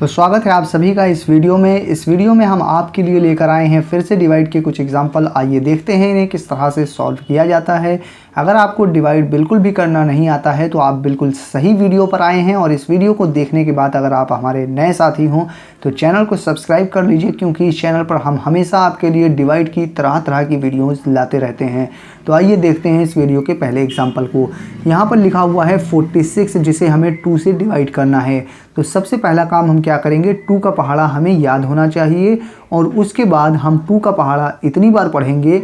तो स्वागत है आप सभी का इस वीडियो में। इस वीडियो में हम आपके लिए लेकर आए हैं फिर से डिवाइड के कुछ एग्जाम्पल। आइए देखते हैं इन्हें किस तरह से सॉल्व किया जाता है। अगर आपको डिवाइड बिल्कुल भी करना नहीं आता है तो आप बिल्कुल सही वीडियो पर आए हैं, और इस वीडियो को देखने के बाद अगर आप हमारे नए साथी हों तो चैनल को सब्सक्राइब कर लीजिए, क्योंकि इस चैनल पर हम हमेशा आपके लिए डिवाइड की तरह तरह की वीडियोज़ लाते रहते हैं। तो आइए देखते हैं इस वीडियो के पहले एग्जाम्पल को। यहाँ पर लिखा हुआ है 46, जिसे हमें 2 से डिवाइड करना है। तो सबसे पहला काम हम क्या करेंगे, 2 का पहाड़ा हमें याद होना चाहिए, और उसके बाद हम 2 का पहाड़ा इतनी बार पढ़ेंगे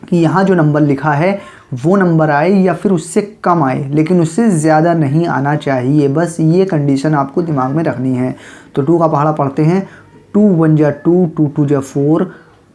कि यहाँ जो नंबर लिखा है वो नंबर आए या फिर उससे कम आए, लेकिन उससे ज़्यादा नहीं आना चाहिए। बस ये कंडीशन आपको दिमाग में रखनी है। तो 2 का पहाड़ा पढ़ते हैं। 2 1 जा 2, 2 2 जा 4।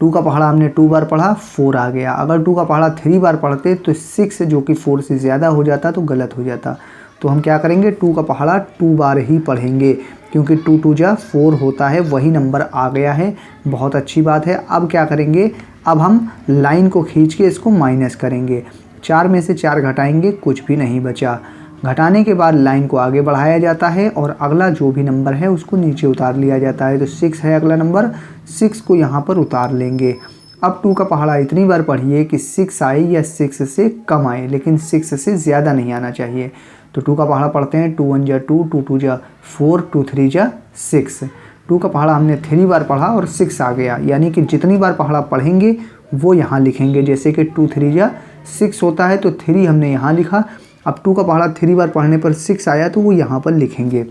2 का पहाड़ा हमने 2 बार पढ़ा, 4 आ गया। अगर 2 का पहाड़ा 3 बार पढ़ते तो 6 जो कि 4 से ज़्यादा हो जाता तो गलत हो जाता। तो हम क्या करेंगे, 2 का पहाड़ा 2 बार ही पढ़ेंगे, क्योंकि 2 2 जा 4 होता है, वही नंबर आ गया है। बहुत अच्छी बात है। अब क्या करेंगे, अब हम लाइन को खींच के इसको माइनस करेंगे। 4 में से 4 घटाएंगे, कुछ भी नहीं बचा। घटाने के बाद लाइन को आगे बढ़ाया जाता है और अगला जो भी नंबर है उसको नीचे उतार लिया जाता है। तो 6 है अगला नंबर, 6 को यहाँ पर उतार लेंगे। अब 2 का पहाड़ा इतनी बार पढ़िए कि 6 आए या 6 से कम आए, लेकिन 6 से ज़्यादा नहीं आना चाहिए। तो 2 का पहाड़ा पढ़ते हैं। 2 1 जा 2, 2 2 जा 4, 2 3 जा 6। 2 का पहाड़ा हमने 3 बार पढ़ा और 6 आ गया, यानी कि जितनी बार पहाड़ा पढ़ेंगे वो यहाँ लिखेंगे। जैसे कि 2 3 जा 6 होता है तो 3 हमने यहाँ लिखा। अब 2 का पहाड़ा 3 बार पढ़ने पर 6 आया तो वो यहाँ पर लिखेंगे।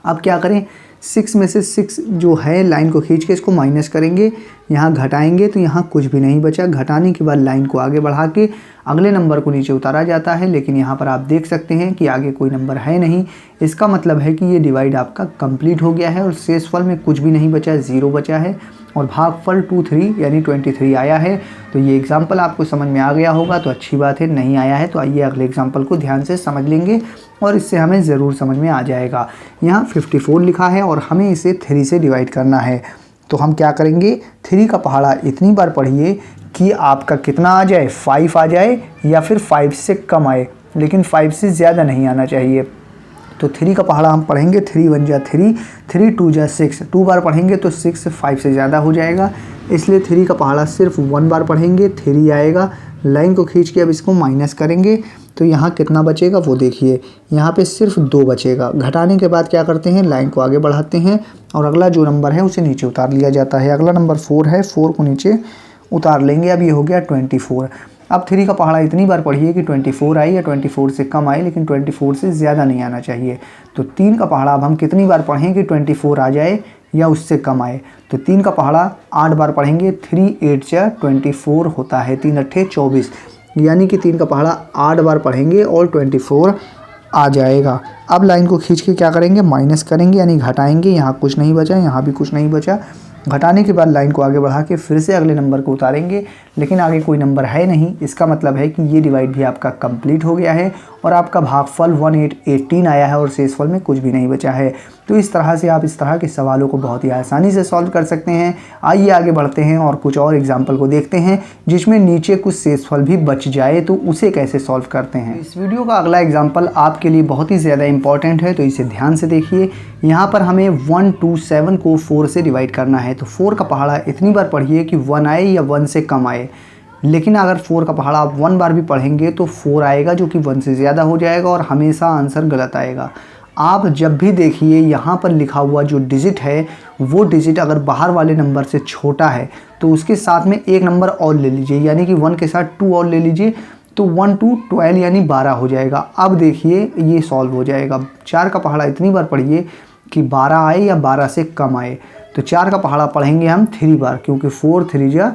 अब क्या करें, 6 में से 6 जो है लाइन को खींच के इसको माइनस करेंगे, यहाँ घटाएंगे तो यहाँ कुछ भी नहीं बचा। घटाने के बाद लाइन को आगे बढ़ा के अगले नंबर को नीचे उतारा जाता है, लेकिन यहाँ पर आप देख सकते हैं कि आगे कोई नंबर है नहीं। इसका मतलब है कि ये डिवाइड आपका कंप्लीट हो गया है और शेषफल में कुछ भी नहीं बचा, 0 बचा है, और भागफल 2 3 यानी 23 आया है। तो ये एग्जाम्पल आपको समझ में आ गया होगा तो अच्छी बात है। नहीं आया है तो आइए अगले एग्जाम्पल को ध्यान से समझ लेंगे और इससे हमें ज़रूर समझ में आ जाएगा। यहाँ 54 लिखा है और हमें इसे 3 से डिवाइड करना है। तो हम क्या करेंगे, 3 का पहाड़ा इतनी बार पढ़िए कि आपका कितना आ जाए, 5 आ जाए या फिर 5 से कम आए, लेकिन 5 से ज़्यादा नहीं आना चाहिए। तो 3 का पहाड़ा हम पढ़ेंगे। 3 1 जा 3, 3 2 जा 6। 2 बार पढ़ेंगे तो 6 5 से ज़्यादा हो जाएगा, इसलिए 3 का पहाड़ा सिर्फ 1 बार पढ़ेंगे, 3 आएगा। लाइन को खींच के अब इसको माइनस करेंगे तो यहाँ कितना बचेगा वो देखिए, यहाँ पे सिर्फ 2 बचेगा। घटाने के बाद क्या करते हैं, लाइन को आगे बढ़ाते हैं और अगला जो नंबर है उसे नीचे उतार लिया जाता है। अगला नंबर 4 है, 4 को नीचे उतार लेंगे। अब ये हो गया 24। अब 3 का पहाड़ा इतनी बार पढ़िए कि 24 आए या 24 से कम आए, लेकिन 24 से ज़्यादा नहीं आना चाहिए। तो 3 का पहाड़ा अब हम कितनी बार पढ़ें कि 24 आ जाए या उससे कम आए। तो 3 का पहाड़ा 8 बार पढ़ेंगे। 3 8 जा 24 होता है, 3 8 24, यानी कि 3 का पहाड़ा 8 बार पढ़ेंगे और 24 आ जाएगा। अब लाइन को खींच के क्या करेंगे, माइनस करेंगे, यानी घटाएंगे। यहाँ कुछ नहीं बचा, यहाँ भी कुछ नहीं बचा। घटाने के बाद लाइन को आगे बढ़ा के फिर से अगले नंबर को उतारेंगे, लेकिन आगे कोई नंबर है नहीं। इसका मतलब है कि ये डिवाइड भी आपका कंप्लीट हो गया है और आपका भागफल 18 आया है और शेषफल में कुछ भी नहीं बचा है। तो इस तरह से आप इस तरह के सवालों को बहुत ही आसानी से सॉल्व कर सकते हैं। आइए आगे बढ़ते हैं और कुछ और एग्जाम्पल को देखते हैं जिसमें नीचे कुछ शेषफल भी बच जाए, तो उसे कैसे सॉल्व करते हैं। इस वीडियो का अगला एग्जाम्पल आपके लिए बहुत ही ज़्यादा इंपॉर्टेंट है, तो इसे ध्यान से देखिए। यहाँ पर हमें 1 2 7 को 4 से डिवाइड करना है। तो 4 का पहाड़ा इतनी बार पढ़िए कि 1 आए या 1 से कम आए, लेकिन अगर 4 का पहाड़ा आप 1 बार भी पढ़ेंगे तो 4 आएगा, जो कि 1 से ज़्यादा हो जाएगा और हमेशा आंसर गलत आएगा। आप जब भी देखिए यहाँ पर लिखा हुआ जो डिजिट है वो डिजिट अगर बाहर वाले नंबर से छोटा है तो उसके साथ में एक नंबर और ले लीजिए, यानी कि 1 के साथ 2 और ले लीजिए, तो 1 2 12 यानी 12 हो जाएगा। अब देखिए ये सॉल्व हो जाएगा। 4 का पहाड़ा इतनी बार पढ़िए कि 12 आए या 12 से कम आए। तो 4 का पहाड़ा पढ़ेंगे हम 3 बार, क्योंकि 4 3 जा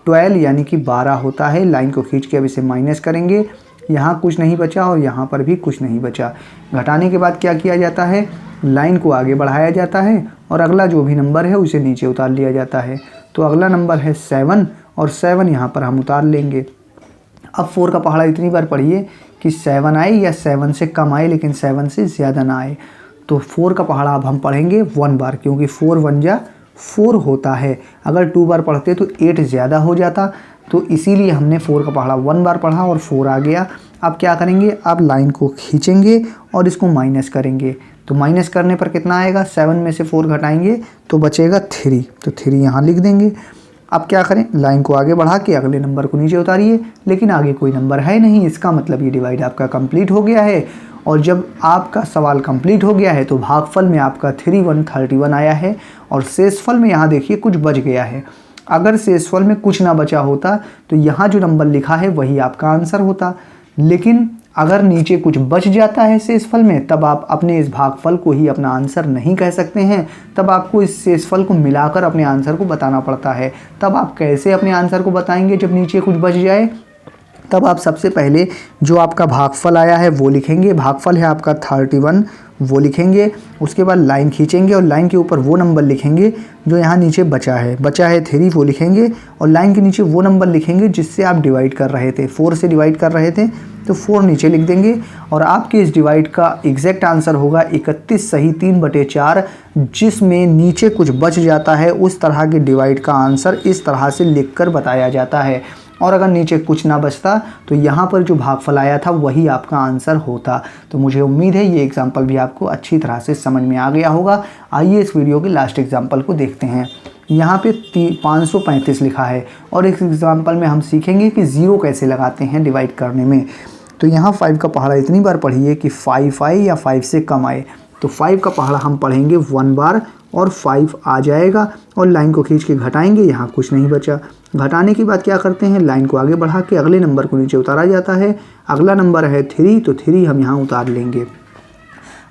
12 यानी कि 12 होता है। लाइन को खींच के अब इसे माइनस करेंगे, यहाँ कुछ नहीं बचा और यहाँ पर भी कुछ नहीं बचा। घटाने के बाद क्या किया जाता है, लाइन को आगे बढ़ाया जाता है और अगला जो भी नंबर है उसे नीचे उतार लिया जाता है। तो अगला नंबर है 7 और 7 यहाँ पर हम उतार लेंगे। अब 4 का पहाड़ा इतनी बार पढ़िए कि 7 आए या 7 से कम आए, लेकिन 7 से ज़्यादा ना आए। तो 4 का पहाड़ा अब हम पढ़ेंगे 1 बार, क्योंकि 4 1 जा 4 होता है। अगर 2 बार पढ़ते तो 8 ज़्यादा हो जाता, तो इसीलिए हमने 4 का पहाड़ा 1 बार पढ़ा और 4 आ गया। अब क्या करेंगे, अब लाइन को खींचेंगे और इसको माइनस करेंगे। तो माइनस करने पर कितना आएगा, 7 में से 4 घटाएंगे तो बचेगा 3, तो 3 यहाँ लिख देंगे। अब क्या करें, लाइन को आगे बढ़ा के अगले नंबर को नीचे उतारिए, लेकिन आगे कोई नंबर है नहीं, इसका मतलब ये डिवाइड आपका कंप्लीट हो गया है। और जब आपका सवाल कंप्लीट हो गया है तो भागफल में आपका 3131 आया है और शेषफल में यहाँ देखिए कुछ बच गया है। अगर शेषफल में कुछ ना बचा होता तो यहाँ जो नंबर लिखा है वही आपका आंसर होता, लेकिन अगर नीचे कुछ बच जाता है शेषफल में तब आप अपने इस भागफल को ही अपना आंसर नहीं कह सकते हैं, तब आपको इस शेषफल को मिलाकर अपने आंसर को बताना पड़ता है। तब आप कैसे अपने आंसर को बताएंगे जब नीचे कुछ बच जाए? तब आप सबसे पहले जो आपका भागफल आया है वो लिखेंगे, भागफल है आपका 31 वो लिखेंगे, उसके बाद लाइन खींचेंगे और लाइन के ऊपर वो नंबर लिखेंगे जो यहाँ नीचे बचा है 3 वो लिखेंगे और लाइन के नीचे वो नंबर लिखेंगे जिससे आप डिवाइड कर रहे थे, 4 से डिवाइड कर रहे थे तो 4 नीचे लिख देंगे और आपके इस डिवाइड का एग्जैक्ट आंसर होगा 31 सही 3/4। जिसमें नीचे कुछ बच जाता है उस तरह के डिवाइड का आंसर इस तरह से लिखकर बताया जाता है, और अगर नीचे कुछ ना बचता तो यहाँ पर जो भागफल आया था वही आपका आंसर होता। तो मुझे उम्मीद है ये एग्जाम्पल भी आपको अच्छी तरह से समझ में आ गया होगा। आइए इस वीडियो के लास्ट एग्जाम्पल को देखते हैं। यहाँ पे 535 लिखा है और इस एग्जाम्पल में हम सीखेंगे कि ज़ीरो कैसे लगाते हैं डिवाइड करने में। तो यहाँ 5 का पहाड़ा इतनी बार पढ़िए कि 5 आए या 5 से कम आए। तो 5 का पहाड़ा हम पढ़ेंगे 1 बार और 5 आ जाएगा और लाइन को खींच के घटाएंगे, यहाँ कुछ नहीं बचा। घटाने के बाद क्या करते हैं, लाइन को आगे बढ़ा के अगले नंबर को नीचे उतारा जाता है। अगला नंबर है 3, तो 3 हम यहाँ उतार लेंगे।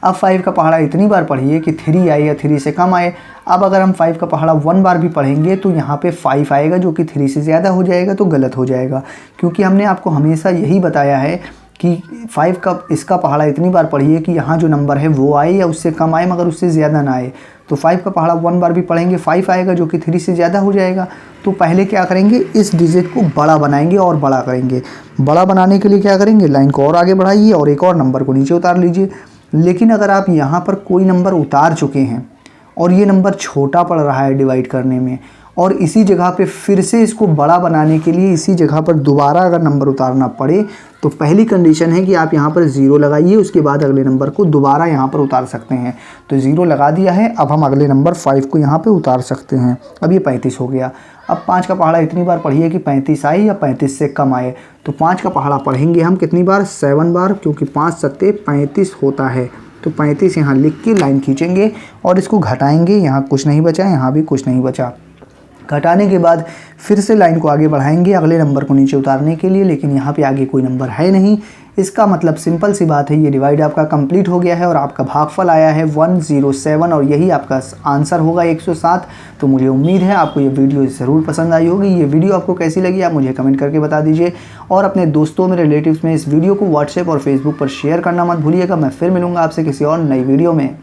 अब 5 का पहाड़ा इतनी बार पढ़िए कि 3 आए या 3 से कम आए। अब अगर हम 5 का पहाड़ा 1 बार भी पढ़ेंगे तो यहाँ पे 5 आएगा जो कि 3 से ज़्यादा हो जाएगा, तो गलत हो जाएगा, क्योंकि हमने आपको हमेशा यही बताया है कि 5 का इसका पहाड़ा इतनी बार पढ़िए कि यहाँ जो नंबर है वो आए या उससे कम आए मगर उससे ज़्यादा ना आए। तो 5 का पहाड़ा 1 बार भी पढ़ेंगे 5 आएगा जो कि 3 से ज़्यादा हो जाएगा। तो पहले क्या करेंगे, इस डिजिट को बड़ा बनाएंगे और बड़ा करेंगे। बड़ा बनाने के लिए क्या करेंगे, लाइन को और आगे बढ़ाइए और एक और नंबर को नीचे उतार लीजिए। लेकिन अगर आप यहाँ पर कोई नंबर उतार चुके हैं और ये नंबर छोटा पड़ रहा है डिवाइड करने में, और इसी जगह पे फिर से इसको बड़ा बनाने के लिए इसी जगह पर दोबारा अगर नंबर उतारना पड़े तो पहली कंडीशन है कि आप यहाँ पर 0 लगाइए, उसके बाद अगले नंबर को दोबारा यहाँ पर उतार सकते हैं। तो 0 लगा दिया है, अब हम अगले नंबर 5 को यहाँ पे उतार सकते हैं। अब ये 35 हो गया। अब 5 का पहाड़ा इतनी बार पढ़िए कि 35 आए या 35 से कम आए। तो 5 का पहाड़ा पढ़ेंगे हम कितनी बार, 7 बार, क्योंकि 5 सत्ते 35 होता है। तो 35 यहाँ लिख के लाइन खींचेंगे और इसको घटाएंगे, यहाँ कुछ नहीं बचा, यहाँ भी कुछ नहीं बचा। घटाने के बाद फिर से लाइन को आगे बढ़ाएंगे अगले नंबर को नीचे उतारने के लिए, लेकिन यहाँ पे आगे कोई नंबर है नहीं। इसका मतलब सिंपल सी बात है, ये डिवाइड आपका कंप्लीट हो गया है और आपका भागफल आया है 107 और यही आपका आंसर होगा 107। तो मुझे उम्मीद है आपको ये वीडियो ज़रूर पसंद आई होगी। ये वीडियो आपको कैसी लगी आप मुझे कमेंट करके बता दीजिए और अपने दोस्तों में, रिलेटिव्स में इस वीडियो को व्हाट्सएप और फेसबुक पर शेयर करना मत भूलिएगा। मैं फिर मिलूँगा आपसे किसी और नई वीडियो में।